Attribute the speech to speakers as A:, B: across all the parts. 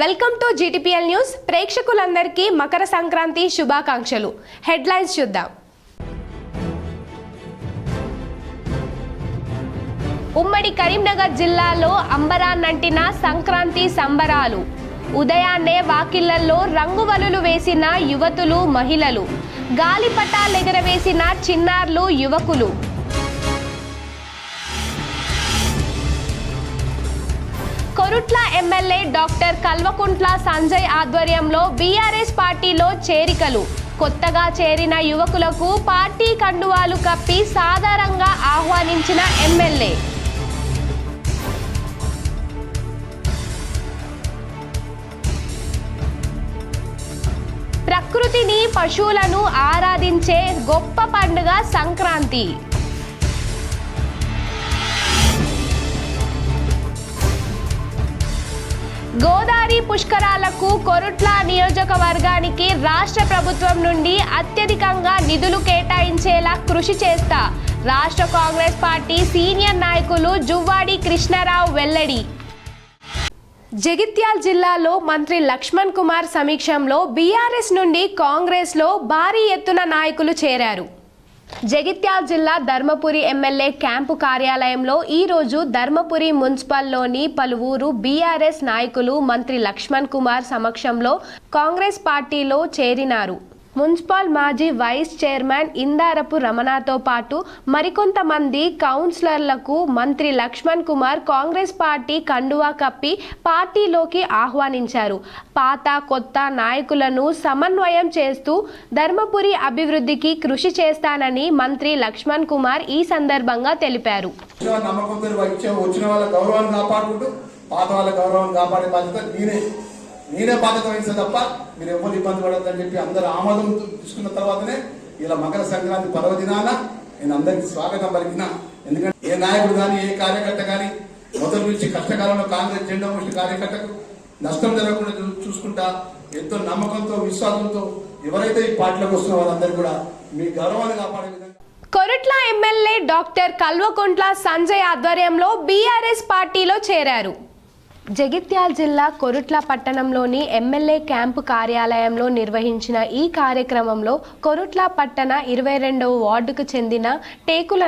A: Welcome to GTPL news. ప్రేక్షకులందరికీ మకర సంక్రాంతి శుభాకాంక్షలు. Headlines చూద్దాం. ఉమ్మడి కరీంనగర్ జిల్లాలో అంబరాన్నంటిన సంక్రాంతి సంబరాలు. ఉదయాన్నే వాకిళ్లలో రంగువలులు వేసిన యువతులు, మహిళలు. గాలిపటాలెగరవేసిన చిన్నారులు, యువకులు. కొరుట్ల ఎమ్మెల్యే డాక్టర్ కల్వకుంట్ల సంజయ్ ఆధ్వర్యంలో బీఆర్ఎస్ పార్టీలో చేరికలు. కొత్తగా చేరిన యువకులకు పార్టీ కండువాలు కప్పి సాదరంగా ఆహ్వానించిన ఎమ్మెల్యే. ప్రకృతిని, పశువులను ఆరాధించే గొప్ప పండుగ సంక్రాంతి. గోదావరి పుష్కరాలకు కొరుట్ల నియోజకవర్గానికి రాష్ట్ర ప్రభుత్వం నుండి అత్యధికంగా నిధులు కేటాయించేలా కృషి చేస్తా రాష్ట్ర కాంగ్రెస్ పార్టీ సీనియర్ నాయకులు జువ్వాడి కృష్ణారావు వెల్లడి. జగిత్యాల జిల్లాలో మంత్రి లక్ష్మణ్ కుమార్ సమీక్షంలో బీఆర్ఎస్ నుండి కాంగ్రెస్లో భారీ ఎత్తున నాయకులు చేరారు. జగిత్యాల జిల్లా ధర్మపురి ఎమ్మెల్యే క్యాంపు కార్యాలయంలో ఈరోజు ధర్మపురి మున్సిపల్లోని పలువురు బీఆర్ఎస్ నాయకులు మంత్రి లక్ష్మణ్ కుమార్ సమక్షంలో కాంగ్రెస్ పార్టీలో చేరినారు. మున్సిపల్ మాజీ వైస్ చైర్మన్ ఇందారపు రమణతో పాటు మరికొంతమంది కౌన్సిలర్లకు మంత్రి లక్ష్మణ్ కుమార్ కాంగ్రెస్ పార్టీ కండువా కప్పి పార్టీలోకి ఆహ్వానించారు. పాత కొత్త నాయకులను సమన్వయం చేస్తూ ధర్మపురి అభివృద్ధికి కృషి చేస్తానని మంత్రి లక్ష్మణ్ కుమార్ ఈ సందర్భంగా తెలిపారు.
B: నేనే బాధ్యత వహించే తప్ప మీరు ఎవరు ఇబ్బంది పడద్దని చెప్పి అందరూ ఆమోదం తీసుకున్న తర్వాతనే ఇలా మకర సంక్రాంతి పర్వదినాన నేను అందరికీ స్వాగతం పలికిన. ఎందుకంటే ఏ నాయకుడు కానీ ఏ కార్యకర్త కానీ మొదటి నుంచి కష్టకాలంలో కాంగ్రెస్ జెండా మోసిన కార్యకర్తకు నష్టం జరగకుండా చూసుకుంటా ఎంతో నమ్మకంతో విశ్వాసంతో ఎవరైతే ఈ పార్టీలోకి వస్తున్న వాళ్ళందరూ కూడా మీ గౌరవాన్ని కాపాడే విధంగా.
A: కొరుట్ల ఎమ్మెల్యే డాక్టర్ కల్వకుంట్ల సంజయ్ ఆధ్వర్యంలో బీఆర్ఎస్ పార్టీలో చేరారు. జగిత్యాల జిల్లా కొరుట్ల పట్టణంలోని ఎమ్మెల్యే క్యాంపు కార్యాలయంలో నిర్వహించిన ఈ కార్యక్రమంలో కొరుట్ల పట్టణ 22వ వార్డుకు చెందిన టేకుల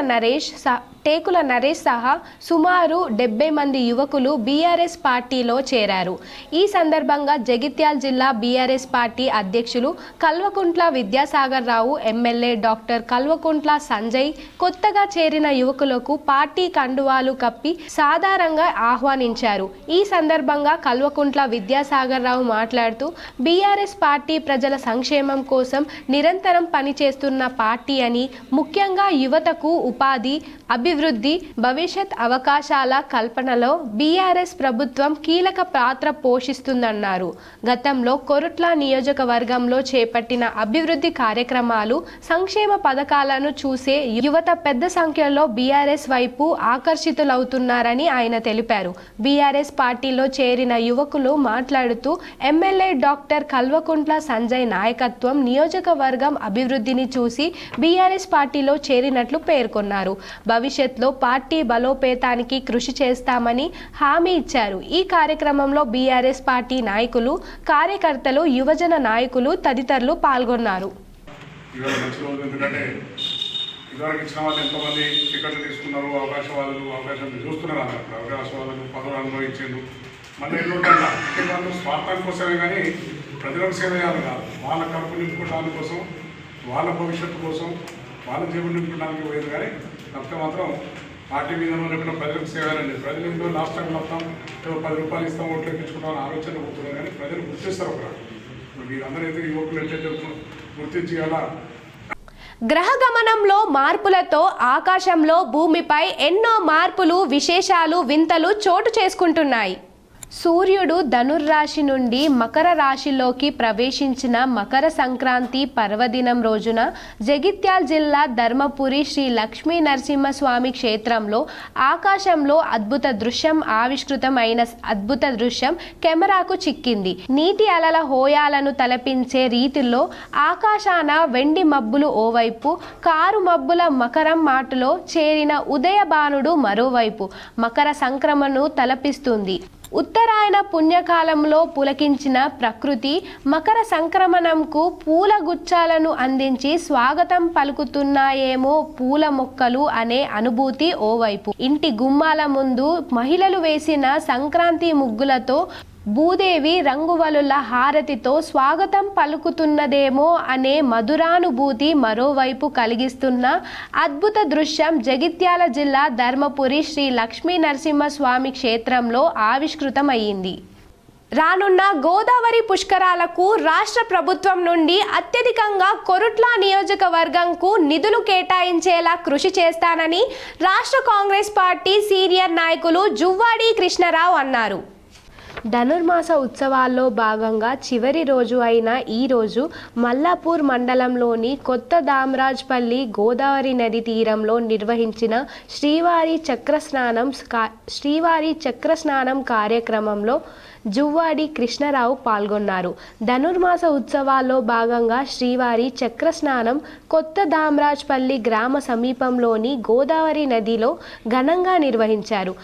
A: నరేష్ సహా సుమారు 70 మంది యువకులు బీఆర్ఎస్ పార్టీలో చేరారు. ఈ సందర్భంగా జగిత్యాల జిల్లా బీఆర్ఎస్ పార్టీ అధ్యక్షులు కల్వకుంట్ల విద్యాసాగర్ రావు, ఎమ్మెల్యే డాక్టర్ కల్వకుంట్ల సంజయ్ కొత్తగా చేరిన యువకులకు పార్టీ కండువాలు కప్పి సాదరంగా ఆహ్వానించారు. ఈ సందర్భంగా కల్వకుంట్ల విద్యాసాగర్ రావు మాట్లాడుతూ బీఆర్ఎస్ పార్టీ ప్రజల సంక్షేమం కోసం నిరంతరం పనిచేస్తున్న పార్టీ అని, ముఖ్యంగా యువతకు ఉపాధి, అభివృద్ధి, భవిష్యత్ అవకాశాల కల్పనలో బీఆర్ఎస్ ప్రభుత్వం కీలక పాత్ర పోషిస్తుందన్నారు. గతంలో కొరుట్ల నియోజకవర్గంలో చేపట్టిన అభివృద్ధి కార్యక్రమాలు, సంక్షేమ పథకాలను చూసే యువత పెద్ద సంఖ్యలో బీఆర్ఎస్ వైపు ఆకర్షితులవుతున్నారని ఆయన తెలిపారు. బీఆర్ఎస్ పార్టీలో చేరిన యువకులు మాట్లాడుతూ ఎమ్మెల్యే డాక్టర్ కల్వకుంట్ల సంజయ్ నాయకత్వం నియోజకవర్గం అభివృద్ధిని చూసి బీఆర్ఎస్ పార్టీలో చేరినట్లు పేర్కొన్నారు. భవిష్యత్తులో పార్టీ బలోపేతానికి కృషి చేస్తామని హామీ ఇచ్చారు. ఈ కార్యక్రమంలో బీఆర్ఎస్ పార్టీ నాయకులు, కార్యకర్తలు, యువజన నాయకులు తదితరులు పాల్గొన్నారు.
C: వాళ్ళ భవిష్యత్తు కోసం, వాళ్ళ జీవనం నింపడానికి పోయేది. కానీ తప్పితే మాత్రం పార్టీ మీద లేకుండా ప్రజలకు సేవాలండి. ప్రజలు ఇంట్లో లాస్ట్ టైం మొత్తం 10 రూపాయలు ఇస్తాం, ఓట్లు ఎక్కించుకుంటామని ఆలోచన పోతున్నారు. కానీ ప్రజలు గుర్తిస్తారు. మీరందరూ అయితే యువకులు ఎట్లయితే గుర్తించి అలా
A: గ్రహ గమనంలో మార్పులతో ఆకాశంలో భూమిపై ఎన్నో మార్పులు, విశేషాలు, వింతలు చోటు చేసుకుంటున్నాయి. సూర్యుడు ధనుర్రాశి నుండి మకర రాశిలోకి ప్రవేశించిన మకర సంక్రాంతి పర్వదినం రోజున జగిత్యాల జిల్లా ధర్మపురి శ్రీ లక్ష్మీ నరసింహస్వామి క్షేత్రంలో ఆకాశంలో అద్భుత దృశ్యం ఆవిష్కృతమైన అద్భుత దృశ్యం కెమెరాకు చిక్కింది. నీటి అలల హోయాలను తలపించే రీతిలో ఆకాశాన వెండి మబ్బులు ఓవైపు, కారు మబ్బుల మకరం మాటలో చేరిన ఉదయభానుడు మరోవైపు మకర సంక్రమణను తలపిస్తుంది. ఉత్తరాయణ పుణ్యకాలంలో పులకించిన ప్రకృతి మకర సంక్రమణంకు పూల గుచ్చాలను అందించి స్వాగతం పలుకుతున్నాయేమో పూల మొక్కలు అనే అనుభూతి ఓవైపు. ఇంటి గుమ్మాల ముందు మహిళలు వేసిన సంక్రాంతి ముగ్గులతో భూదేవి రంగువలుల హారతితో స్వాగతం పలుకుతున్నదేమో అనే మధురానుభూతి మరోవైపు కలిగిస్తున్న అద్భుత దృశ్యం జగిత్యాల జిల్లా ధర్మపురి శ్రీ లక్ష్మీ నరసింహస్వామి క్షేత్రంలో ఆవిష్కృతమయ్యింది. రానున్న గోదావరి పుష్కరాలకు రాష్ట్ర ప్రభుత్వం నుండి అత్యధికంగా కొరుట్ల నియోజకవర్గంకు నిధులు కేటాయించేలా కృషి చేస్తానని రాష్ట్ర కాంగ్రెస్ పార్టీ సీనియర్ నాయకులు జువ్వాడి కృష్ణారావు అన్నారు. ధనుర్మాస ఉత్సవాల్లో భాగంగా చివరి రోజు అయిన ఈ రోజు మల్లాపూర్ మండలంలోని కొత్త దామరాజ్పల్లి గోదావరి నది తీరంలో నిర్వహించిన శ్రీవారి చక్రస్నానం కార్యక్రమంలో జువ్వాడి కృష్ణారావు పాల్గొన్నారు. ధనుర్మాస ఉత్సవాల్లో భాగంగా శ్రీవారి చక్రస్నానం కొత్త దామరాజ్పల్లి గ్రామ సమీపంలోని గోదావరి నదిలో ఘనంగా నిర్వహించారు.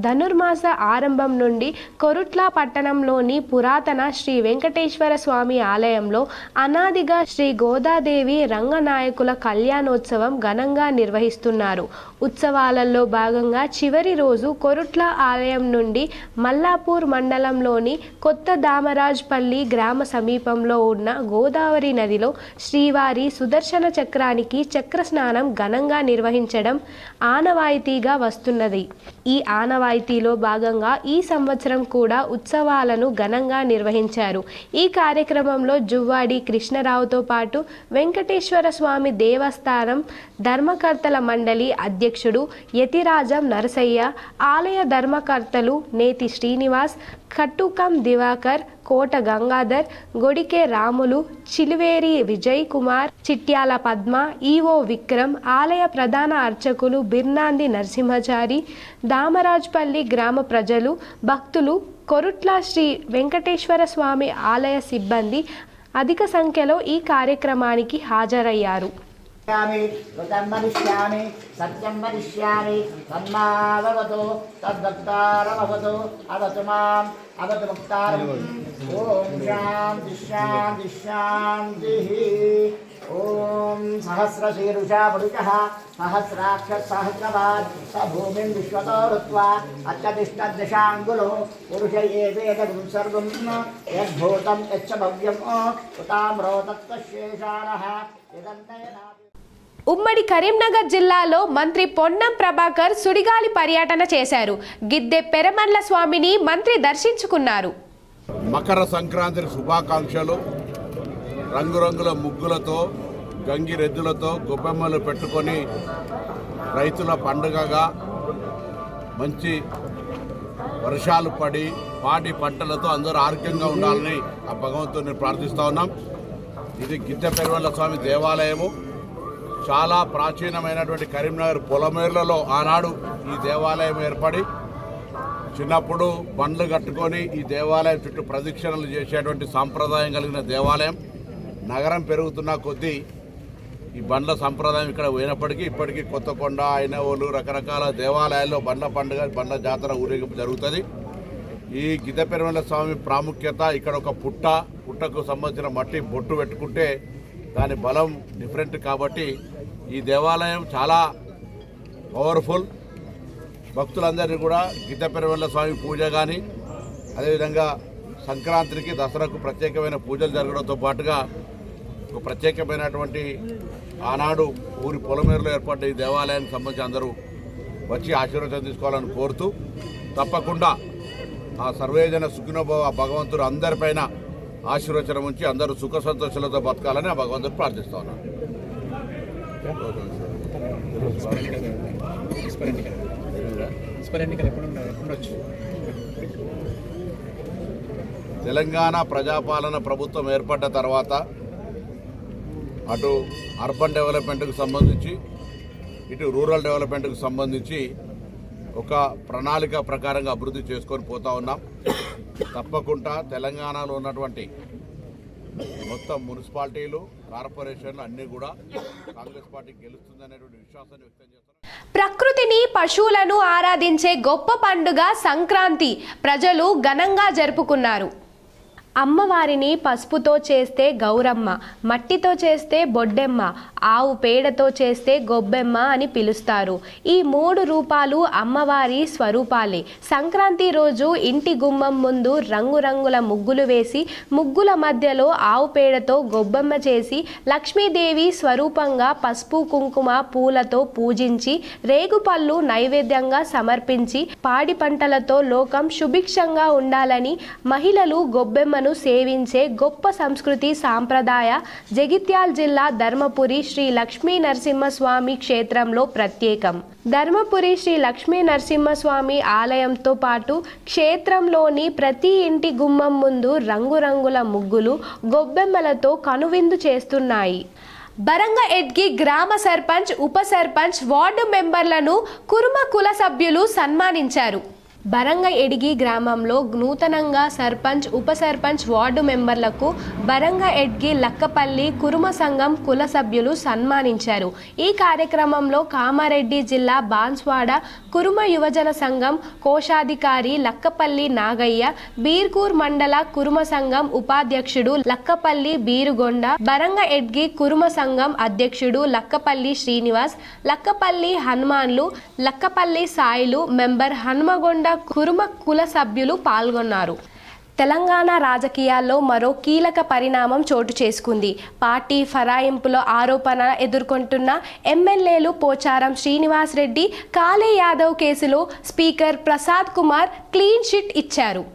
A: ధనుర్మాస ఆరంభం నుండి కొరుట్ల పట్టణంలోని పురాతన శ్రీ వెంకటేశ్వర స్వామి ఆలయంలో అనాదిగా శ్రీ గోదాదేవి రంగనాయకుల కళ్యాణోత్సవం ఘనంగా నిర్వహిస్తున్నారు. ఉత్సవాలలో భాగంగా చివరి రోజు కొరుట్ల ఆలయం నుండి మల్లాపూర్ మండలంలోని కొత్త దామరాజ్పల్లి గ్రామ సమీపంలో ఉన్న గోదావరి నదిలో శ్రీవారి సుదర్శన చక్రానికి చక్రస్నానం ఘనంగా నిర్వహించడం ఆనవాయితీగా వస్తున్నది. ఈ ఆనవాయితీలో భాగంగా ఈ సంవత్సరం కూడా ఉత్సవాలను ఘనంగా నిర్వహించారు. ఈ కార్యక్రమంలో జువ్వాడి కృష్ణారావుతో పాటు వెంకటేశ్వర స్వామి దేవస్థానం ధర్మకర్తల మండలి అధ్యక్షుడు యతిరాజం నరసయ్య, ఆలయ ధర్మకర్తలు నేతి శ్రీనివాస్, కట్టుకం దివాకర్, కోట గంగాధర్, గొడికే రాములు, చిలివేరి విజయ్ కుమార్, చిట్యాల పద్మ, ఈవో విక్రమ్, ఆలయ ప్రధాన అర్చకులు బిర్నాంది నరసింహచారి, దామరాజ్పల్లి గ్రామ ప్రజలు, భక్తులు, కొరుట్ల శ్రీ వెంకటేశ్వర స్వామి ఆలయ సిబ్బంది అధిక సంఖ్యలో ఈ కార్యక్రమానికి హాజరయ్యారు.
D: సత్యం వదిష్యామి తన్మావతు తద్భక్తారమవతు అవతు మాం అవతు ముక్తారం. ఓం శాంతి శాంతి శాంతి. ఓం సహస్రశీరుషా పురుషః సహస్రాక్ష సహస్రవాన్ స భూమిం విశ్వతో ఋత్వా అత్యతిష్టదశాంగులో పురుష ఏవేదం సర్వం యద్భూతం యచ్చ భవ్యం ఉతామ్రో తత్వశేషారః యదంతయనా.
A: ఉమ్మడి కరీంనగర్ జిల్లాలో మంత్రి పొన్నం ప్రభాకర్ సుడిగాలి పర్యటన చేశారు. గిద్దె పెరమన్ల స్వామిని మంత్రి దర్శించుకున్నారు.
E: మకర సంక్రాంతి శుభాకాంక్షలు. రంగురంగుల ముగ్గులతో గంగిరెద్దులతో గొబ్బెమ్మలు పెట్టుకొని రైతుల పండుగగా మంచి వర్షాలు పడి పాడి పంటలతో అందరూ ఆరోగ్యంగా ఉండాలని ఆ భగవంతుని ప్రార్థిస్తూ ఉన్నాం. ఇది గిద్దె పెరమన్ల స్వామి దేవాలయము. చాలా ప్రాచీనమైనటువంటి కరీంనగర్ పొలమేర్లలో ఆనాడు ఈ దేవాలయం ఏర్పడి చిన్నప్పుడు బండ్లు కట్టుకొని ఈ దేవాలయం చుట్టూ ప్రదక్షిణలు చేసేటువంటి సాంప్రదాయం కలిగిన దేవాలయం. నగరం పెరుగుతున్న కొద్దీ ఈ బండ్ల సంప్రదాయం ఇక్కడ పోయినప్పటికీ ఇప్పటికీ కొత్తకొండ, ఐనవోలు రకరకాల దేవాలయాల్లో బండ్ల పండుగ, బండ్ల జాతర ఊరేగింపు జరుగుతుంది. ఈ గిద్దె పెరమన్ల స్వామి ప్రాముఖ్యత ఇక్కడ ఒక పుట్టకు సంబంధించిన మట్టి బొట్టు పెట్టుకుంటే దాని బలం డిఫరెంట్ కాబట్టి ఈ దేవాలయం చాలా పవర్ఫుల్. భక్తులందరినీ కూడా గిద్దె పెరమన్ల స్వామి పూజ కానీ అదేవిధంగా సంక్రాంతికి దసరాకు ప్రత్యేకమైన పూజలు జరగడంతో పాటుగా ఒక ప్రత్యేకమైనటువంటి ఆనాడు ఊరి పొలమేరులో ఏర్పడ్డ ఈ దేవాలయానికి సంబంధించి అందరూ వచ్చి ఆశీర్వాదం తీసుకోవాలని కోరుతూ తప్పకుండా ఆ సర్వేజన సుఖినోభవ భగవంతుడు అందరిపైన ఆశీర్వచనం ఉంచి అందరూ సుఖ సంతోషాలతో బతకాలని ఆ భగవంతుడు ప్రార్థిస్తా ఉన్నాను. తెలంగాణ ప్రజాపాలన ప్రభుత్వం ఏర్పడ్డ తర్వాత అటు అర్బన్ డెవలప్మెంట్కు సంబంధించి ఇటు రూరల్ డెవలప్మెంట్కు సంబంధించి ఒక ప్రణాళిక ప్రకారంగా అభివృద్ధి చేసుకొని పోతా ఉన్నాం. తప్పకుండా తెలంగాణలో ఉన్నటువంటి మొత్తం మున్సిపాలిటీలు కార్పొరేషన్లు అన్నీ కూడా కాంగ్రెస్ పార్టీ గెలుస్తుందనేటువంటి విశ్వాసాన్ని వ్యక్తం చేస్తున్నారు.
A: ప్రకృతిని పశువులను ఆరాధించే గొప్ప పండుగ సంక్రాంతి ప్రజలు ఘనంగా జరుపుకున్నారు. అమ్మవారిని పసుపుతో చేస్తే గౌరమ్మ, మట్టితో చేస్తే బొడ్డెమ్మ, ఆవు పేడతో చేస్తే గొబ్బెమ్మ అని పిలుస్తారు. ఈ 3 రూపాలు అమ్మవారి స్వరూపాలే. సంక్రాంతి రోజు ఇంటి గుమ్మం ముందు రంగురంగుల ముగ్గులు వేసి ముగ్గుల మధ్యలో ఆవు పేడతో గొబ్బెమ్మ చేసి లక్ష్మీదేవి స్వరూపంగా పసుపు కుంకుమ పూలతో పూజించి రేగుపళ్ళు నైవేద్యంగా సమర్పించి పాడి పంటలతో లోకం సుభిక్షంగా ఉండాలని మహిళలు గొబ్బెమ్మను సేవించే గొప్ప సంస్కృతి సాంప్రదాయ జగిత్యాల జిల్లా ధర్మపురి శ్రీ లక్ష్మీ నరసింహస్వామి క్షేత్రంలో ప్రత్యేకం. ధర్మపురి శ్రీ లక్ష్మీ నరసింహస్వామి ఆలయంతో పాటు క్షేత్రంలోని ప్రతి ఇంటి గుమ్మం ముందు రంగురంగుల ముగ్గులు గొబ్బెమ్మలతో కనువిందు చేస్తున్నాయి. బరంగ ఎడ్గి గ్రామ సర్పంచ్, ఉప సర్పంచ్, వార్డు మెంబర్లను కురుమ కుల సభ్యులు సన్మానించారు. బరంగ ఎడిగి గ్రామంలో నూతనంగా సర్పంచ్, ఉప సర్పంచ్, వార్డు మెంబర్లకు బరంగ ఎడ్గి లక్కపల్లి కురుమ సంఘం కుల సభ్యులు సన్మానించారు. ఈ కార్యక్రమంలో కామారెడ్డి జిల్లా బాన్స్వాడ కురుమ యువజన సంఘం కోశాధికారి లక్కపల్లి నాగయ్య, బీర్కూర్ మండల కురుమ సంఘం ఉపాధ్యక్షుడు లక్కపల్లి బీరుగొండ, బరంగ ఎడ్గి కురుమ సంఘం అధ్యక్షుడు లక్కపల్లి శ్రీనివాస్, లక్కపల్లి హనుమాన్లు, లక్కపల్లి సాయిలు, మెంబర్ హనుమగొండ కురుమ కుల సభ్యులు పాల్గొన్నారు. తెలంగాణ రాజకీయాల్లో మరో కీలక పరిణామం చోటు చేసుకుంది. పార్టీ ఫరాయింపుల ఆరోపణ ఎదుర్కొంటున్న ఎమ్మెల్యేలు పోచారం శ్రీనివాస్ రెడ్డి, కాళే యాదవ్ కేసులో speaker Prasad Kumar clean chit ఇచ్చారు.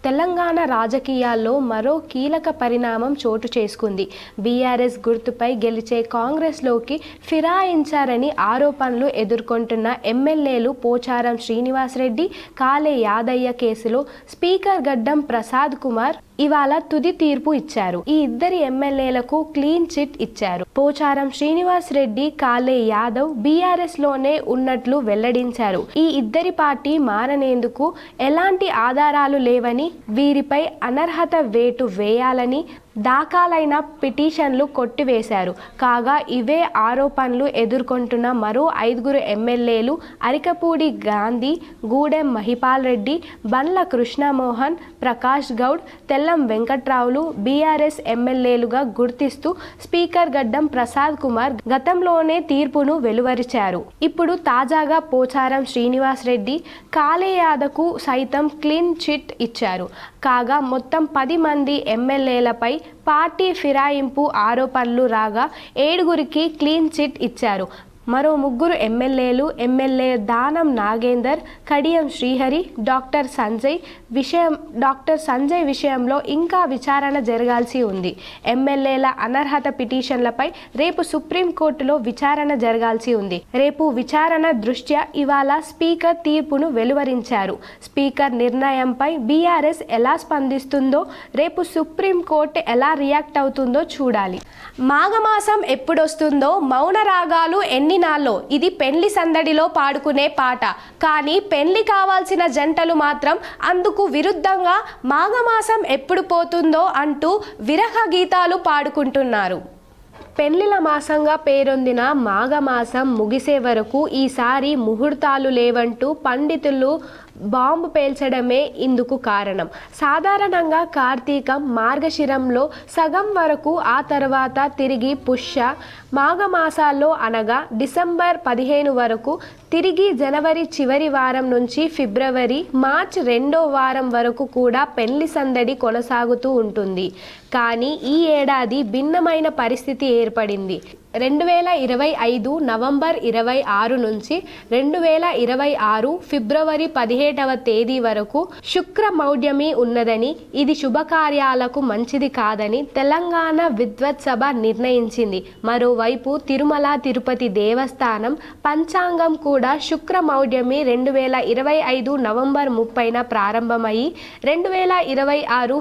A: తెలంగాణ రాజకీయాల్లో మరో కీలక పరిణామం చోటు చేసుకుంది. బీఆర్ఎస్ గుర్తుపై గెలిచే కాంగ్రెస్లోకి ఫిరాయించారని ఆరోపణలు ఎదుర్కొంటున్న ఎమ్మెల్యేలు పోచారం శ్రీనివాస్ రెడ్డి, కాళే యాదయ్య కేసులో స్పీకర్ గడ్డం ప్రసాద్ కుమార్ ఇవాళ తుది తీర్పు ఇచ్చారు. ఈ ఇద్దరి ఎమ్మెల్యేలకు క్లీన్ చిట్ ఇచ్చారు. పోచారం శ్రీనివాస్ రెడ్డి, కాళే యాదవ్ బీఆర్ఎస్ లోనే ఉన్నట్లు వెల్లడించారు. ఈ ఇద్దరి పార్టీ మారనేందుకు ఎలాంటి ఆధారాలు లేవని, వీరిపై అనర్హత వేటు వేయాలని దాఖలైన పిటిషన్లు కొట్టివేశారు. కాగా ఇవే ఆరోపణలు ఎదుర్కొంటున్న మరో 5 ఎమ్మెల్యేలు అరికపూడి గాంధీ, గూడెం మహిపాల్ రెడ్డి, బండ్ల కృష్ణమోహన్, ప్రకాష్ గౌడ్, తెల్లం వెంకట్రావులు బీఆర్ఎస్ ఎమ్మెల్యేలుగా గుర్తిస్తూ స్పీకర్ గడ్డం ప్రసాద్ కుమార్ గతంలోనే తీర్పును వెలువరించారు. ఇప్పుడు తాజాగా పోచారం శ్రీనివాస్ రెడ్డి, కాళే యాదవ్కు సైతం క్లీన్ చిట్ ఇచ్చారు. కాగా మొత్తం 10 మంది ఎమ్మెల్యేలపై పార్టీ ఫిరాయింపు ఆరోపణలు రాగా 7 క్లీన్ చిట్ ఇచ్చారు. మరో 3 ఎమ్మెల్యేలు ఎమ్మెల్యే దానం నాగేందర్, కడియం శ్రీహరి, డాక్టర్ సంజయ్ విషయంలో ఇంకా విచారణ జరగాల్సి ఉంది. ఎమ్మెల్యేల అనర్హత పిటిషన్లపై రేపు సుప్రీంకోర్టులో విచారణ జరగాల్సి ఉంది. రేపు విచారణ దృష్ట్యా ఇవాళ స్పీకర్ తీర్పును వెలువరించారు. స్పీకర్ నిర్ణయంపై బీఆర్ఎస్ ఎలా స్పందిస్తుందో, రేపు సుప్రీంకోర్టు ఎలా రియాక్ట్ అవుతుందో చూడాలి. మాఘమాసం ఎప్పుడొస్తుందో, మౌన రాగాలు ఎన్ని నాల్లో ఇది పెళ్లి సందడిలో పాడుకునే పాట. కానీ పెళ్లి కావాల్సిన జంటలు మాత్రం అందుకు విరుద్ధంగా మాఘమాసం ఎప్పుడు పోతుందో అంటూ విరహ గీతాలు పాడుకుంటున్నారు. పెళ్లిల మాసంగా పేరొందిన మాఘమాసం ముగిసే వరకు ఈసారి ముహూర్తాలు లేవంటూ పండితులు బాంబు పేల్చడమే ఇందుకు కారణం. సాధారణంగా కార్తీకం, మార్గశిరంలో సగం వరకు, ఆ తర్వాత తిరిగి పుష్య మాఘమాసాల్లో అనగా డిసెంబర్ 15 వరకు, తిరిగి జనవరి చివరి వారం నుంచి ఫిబ్రవరి, మార్చి 2వ వారం వరకు కూడా పెళ్లి సందడి కొనసాగుతూ ఉంటుంది. కానీ ఈ ఏడాది భిన్నమైన పరిస్థితి ఏర్పడింది. 2025 నవంబర్ 26 నుంచి 2026 ఫిబ్రవరి 17వ తేదీ వరకు శుక్రమౌఢ్యమి ఉన్నదని, ఇది శుభకార్యాలకు మంచిది కాదని తెలంగాణ విద్వత్ సభ నిర్ణయించింది. మరోవైపు తిరుమల తిరుపతి దేవస్థానం పంచాంగం కూడా శుక్రమౌఢ్యమి 2025 నవంబర్ 30న ప్రారంభమయ్యి 2026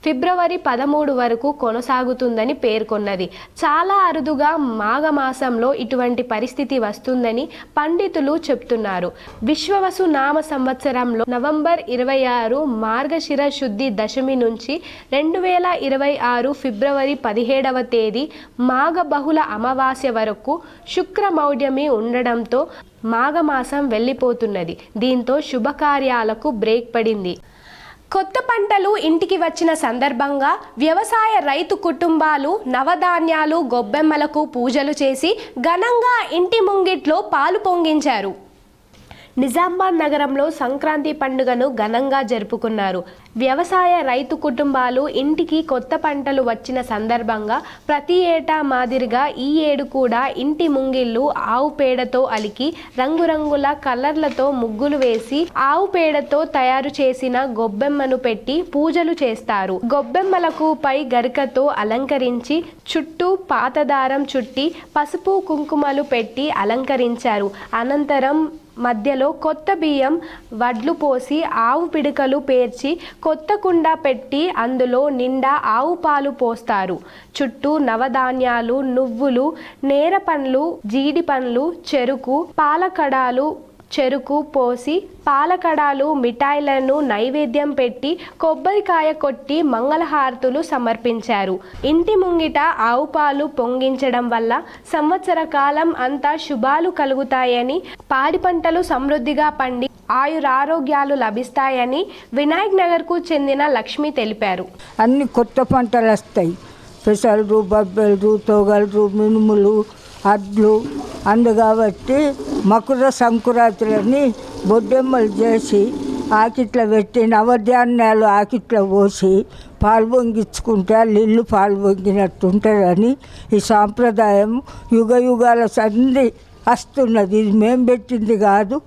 A: ఫిబ్రవరి 13 వరకు కొనసాగుతుందని పేర్కొన్నది. చాలా అరుదుగా మాఘమాసంలో ఇటువంటి పరిస్థితి వస్తుందని పండితులు చెప్తున్నారు. విశ్వవసు నామ సంవత్సరంలో నవంబర్ 26 మార్గశిర శుద్ధి దశమి నుంచి 2026 ఫిబ్రవరి 17వ తేదీ మాఘ బహుళ అమావాస్య వరకు శుక్రమౌఢ్యమి ఉండడంతో మాఘమాసం వెళ్ళిపోతున్నది. దీంతో శుభకార్యాలకు బ్రేక్ పడింది. కొత్త పంటలు ఇంటికి వచ్చిన సందర్భంగా వ్యవసాయ రైతు కుటుంబాలు నవధాన్యాలు గొబ్బెమ్మలకు పూజలు చేసి ఘనంగా ఇంటి ముంగిట్లో పాలు పొంగించారు. నిజామాబాద్ నగరంలో సంక్రాంతి పండుగను ఘనంగా జరుపుకున్నారు. వ్యవసాయ రైతు కుటుంబాలు ఇంటికి కొత్త పంటలు వచ్చిన సందర్భంగా ప్రతి ఏటా మాదిరిగా ఈ ఏడు కూడా ఇంటి ముంగిళ్ళు ఆవు పేడతో అలికి రంగురంగుల కలర్లతో ముగ్గులు వేసి ఆవు పేడతో తయారు చేసిన గొబ్బెమ్మను పెట్టి పూజలు చేస్తారు. గొబ్బెమ్మలకు పై గరికతో అలంకరించి చుట్టూ పాతదారం చుట్టి పసుపు కుంకుమలు పెట్టి అలంకరించారు. అనంతరం మధ్యలో కొత్త బియ్యం వడ్లు పోసి ఆవు పిడకలు పేర్చి కొత్త కుండ పెట్టి అందులో నిండా ఆవు పాలు పోస్తారు. చుట్టూ నవధాన్యాలు, నువ్వులు, నేర పండ్లు, జీడి పండ్లు, చెరుకు, పాలకడాలు, చెరుకు పోసి పాలకడాలు మిఠాయిలను నైవేద్యం పెట్టి కొబ్బరికాయ కొట్టి మంగళహారతులు సమర్పించారు. ఇంటి ముంగిట ఆవు పాలు పొంగించడం వల్ల సంవత్సర కాలం అంతా శుభాలు కలుగుతాయని, పాడి పంటలు సమృద్ధిగా పండి ఆయురారోగ్యాలు లభిస్తాయని వినాయక్ నగర్కు చెందిన లక్ష్మి తెలిపారు.
F: అన్ని కొత్త పంటలు వస్తాయి. పెసలు, బొబ్బెలు, తోగలు, మినుములు, అడ్లు అందు కాబట్టి మకర సంక్రాంతులని బొడ్డెమ్మలు చేసి ఆకిట్లో పెట్టి నవధాన్యాలు ఆకిట్లో పోసి పాలు పొంగించుకుంటే ఇల్లు పాలు పొంగినట్టు ఉంటుందని ఈ సాంప్రదాయం యుగ యుగాల సంధి వస్తున్నది. ఇది మేము పెట్టింది కాదు,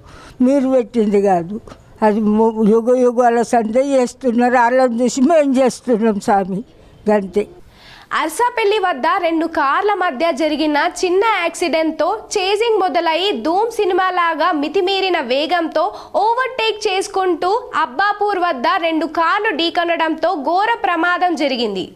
F: మీరు పెట్టింది కాదు. అది యుగ యుగాల సంధి చేస్తున్నారు. వాళ్ళని చూసి మేము చేస్తున్నాం స్వామి, గంతే.
A: అర్సాపల్లి వద్ద 2 కార్ల మధ్య జరిగిన చిన్న యాక్సిడెంట్తో చేజింగ్ మొదలై ధూమ్ సినిమా లాగా మితిమీరిన వేగంతో ఓవర్టేక్ చేసుకుంటూ అబ్బాపూర్ వద్ద 2 కార్లు ఢీకొనడంతో ఘోర ప్రమాదం జరిగింది.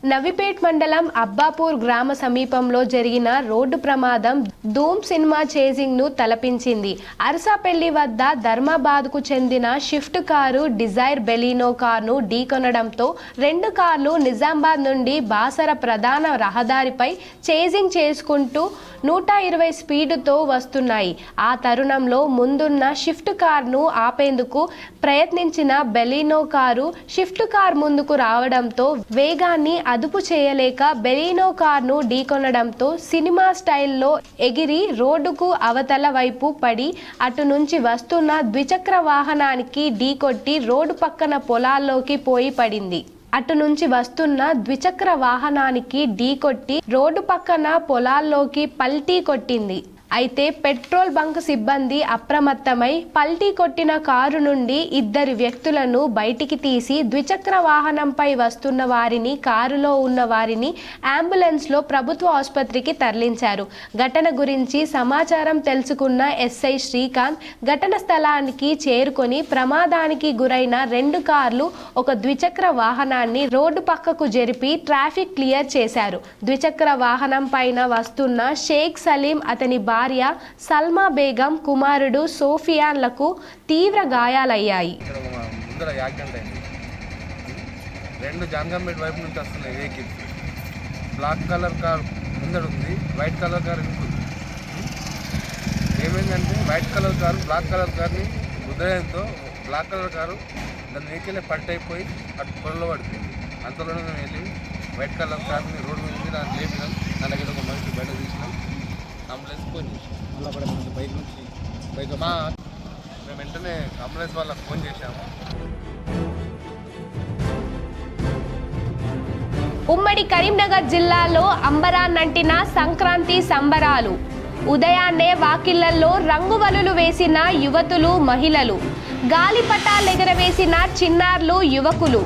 A: నవిపేట్ మండలం అబ్బాపూర్ గ్రామ సమీపంలో జరిగిన రోడ్డు ప్రమాదం ధూమ్ సినిమా చేజింగ్ ను తలపించింది. అరసాపల్లి వద్ద ధర్మాబాద్కు చెందిన షిఫ్ట్ కారు డిజైర్ బెలినో కారును ఢీకొనడంతో 2 కార్లు నిజామాబాద్ నుండి బాసర ప్రధాన రహదారిపై చేజింగ్ చేసుకుంటూ 120 స్పీడుతో వస్తున్నాయి. ఆ తరుణంలో ముందున్న షిఫ్ట్ కారును ఆపేందుకు ప్రయత్నించిన బెలినో కారు షిఫ్ట్ కార్ ముందుకు రావడంతో వేగాన్ని అదుపు చేయలేక బెలినో కారును ఢీకొనడంతో సినిమా స్టైల్లో ఎగిరి రోడ్డుకు అవతల వైపు పడి అటు నుంచి వస్తున్న ద్విచక్ర వాహనానికి ఢీకొట్టి రోడ్డు పక్కన పొలాల్లోకి పోయి పడింది. అటు నుంచి వస్తున్న ద్విచక్ర వాహనానికి ఢీకొట్టి రోడ్డు పక్కన పొలాల్లోకి పల్టీ కొట్టింది. అయితే పెట్రోల్ బంక్ సిబ్బంది అప్రమత్తమై పల్టీ కొట్టిన కారు నుండి 2 వ్యక్తులను బయటికి తీసి ద్విచక్ర వాహనంపై వస్తున్న వారిని, కారులో ఉన్న వారిని అంబులెన్స్లో ప్రభుత్వ ఆసుపత్రికి తరలించారు. ఘటన గురించి సమాచారం తెలుసుకున్న ఎస్ఐ శ్రీకాంత్ ఘటన స్థలానికి చేరుకొని ప్రమాదానికి గురైన 2 కార్లు, 1 ద్విచక్ర వాహనాన్ని రోడ్డు పక్కకు జరిపి ట్రాఫిక్ క్లియర్ చేశారు. ద్విచక్ర వాహనం పైన వస్తున్న షేక్ సలీం, అతని భార్య సల్మా బేగం, కుమారుడు సోఫియాన్లకు తీవ్ర గాయాలయ్యాయి.
G: ముందర యాక్సిడెంట్ అయింది. 2 జాన్గంపేట వైపు నుంచి వస్తున్నాయి వెహికల్స్. బ్లాక్ కలర్ కార్ ముందర ఉంది, వైట్ కలర్ కార్ ఇంకొక. ఏమైందంటే white colour car black colour కార్ని ఉదయంతో బ్లాక్ కలర్ కారు దాని వెహికల్ పల్ట్ అయిపోయి అటు పొలంలో పడిపోయింది. అంతలోనే మేము వెళ్ళి వైట్ కలర్ కార్ని రోడ్డు మీద దాన్ని లేపినాం. దాని దగ్గర ఒక మనిషి బయట తీసినాం. అంబులెన్స్ ఫోన్ చేసాం. బైక్ నుంచి మేము వెంటనే అంబులెన్స్ వాళ్ళకి ఫోన్ చేశాము.
A: ఉమ్మడి కరీంనగర్ జిల్లాలో అంబరాన్నంటిన సంక్రాంతి సంబరాలు. ఉదయాన్నే వాకిళ్లలో రంగువలులు వేసిన యువతులు, మహిళలు, గాలిపటాలెగరవేసిన చిన్నారులు, యువకులు.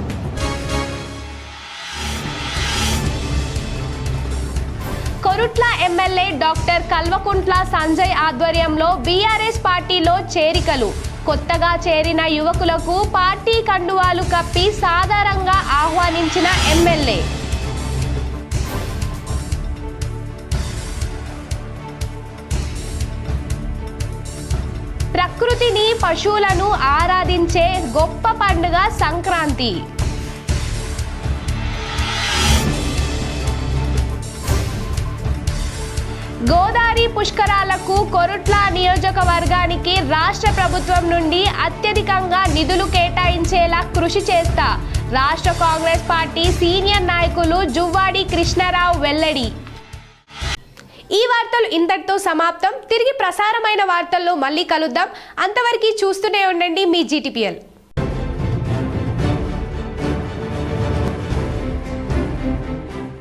A: కొరుట్ల ఎమ్మెల్యే డాక్టర్ కల్వకుంట్ల సంజయ్ ఆధ్వర్యంలో బీఆర్ఎస్ పార్టీలో చేరికలు. కొత్తగా చేరిన యువకులకు పార్టీ కండువాలు కప్పి సాదరంగా ఆహ్వానించిన ఎమ్మెల్యే. ప్రకృతిని, పశువులను ఆరాధించే గొప్ప పండుగ సంక్రాంతి. గోదావరి పుష్కరాలకు కొరుట్ల నియోజకవర్గానికి రాష్ట్ర ప్రభుత్వం నుండి అత్యధికంగా నిధులు కేటాయించేలా కృషి చేస్తా రాష్ట్ర కాంగ్రెస్ పార్టీ సీనియర్ నాయకులు జువ్వాడి కృష్ణారావు వెల్లడి. ఈ వార్తలు ఇంతటితో సమాప్తం. తిరిగి ప్రసారమైన వార్తల్లో మళ్ళీ కలుద్దాం. అంతవరకు చూస్తూనే ఉండండి మీ GTPL.